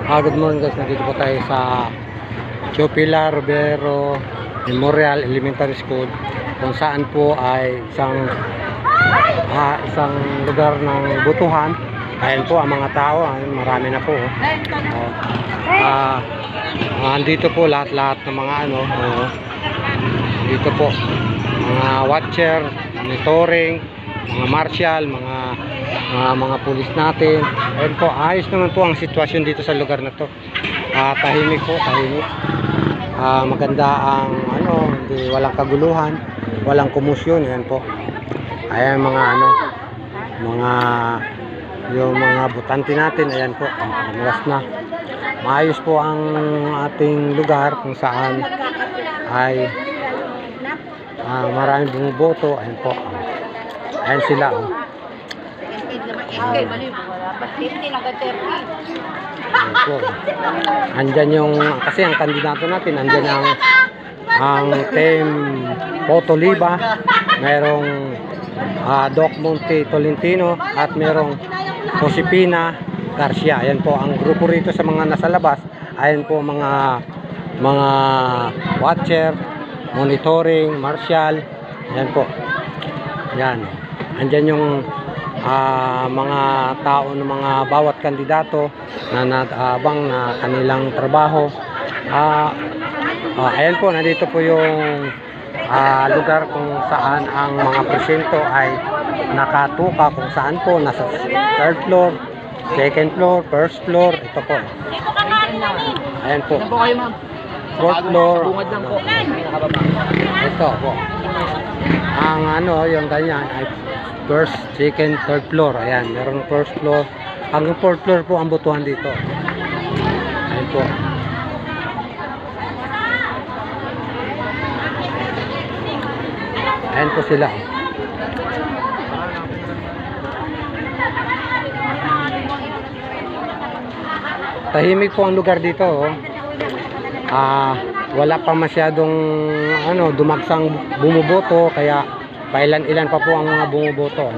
Good morning guys, nandito po tayo sa Chopila Robero Memorial Elementary School, kung saan po ay isang lugar ng butuhan. Ayan po ang mga tao, marami na po. Andito po lahat-lahat ng mga dito po mga watcher, monitoring, mga marshal, mga pulis natin. Ayun po, ayos naman po ang sitwasyon dito sa lugar na to. Tahimik po, tahimik. Maganda ang hindi, walang kaguluhan, walang komusyon. Ayan po. Ayan yung mga butante natin. Ayan po, luwas na. Maayos po ang ating lugar kung saan ay maraming bumuboto. Ayan po. Ayan sila. Andyan yung, kasi ang kandidato natin, andyan ang team Potoliba, merong Doc Monte Tolentino, at merong Josepina Garcia. Ayan po ang grupo rito sa mga nasa labas. Ayan po mga watcher, monitoring, marshal. Ayan po. Ayan. Andyan yung mga tao ng mga bawat kandidato na nag-aabang na kanilang trabaho. Ayan po, nandito po yung lugar kung saan ang mga presinto ay nakatuka, kung saan po nasa third floor, second floor, first floor. Ito po. Ayan po. Fourth floor. Ito po. Ang yung ganyan ay first, second, third floor. Ayan, meron first floor. Hanggang fourth floor po ang butuhan dito. Ayan po. Ayan po sila. Tahimik po ang lugar dito. Wala pa masyadong dumagsang bumuboto, kaya pailan-ilan pa po ang mga bumuboto.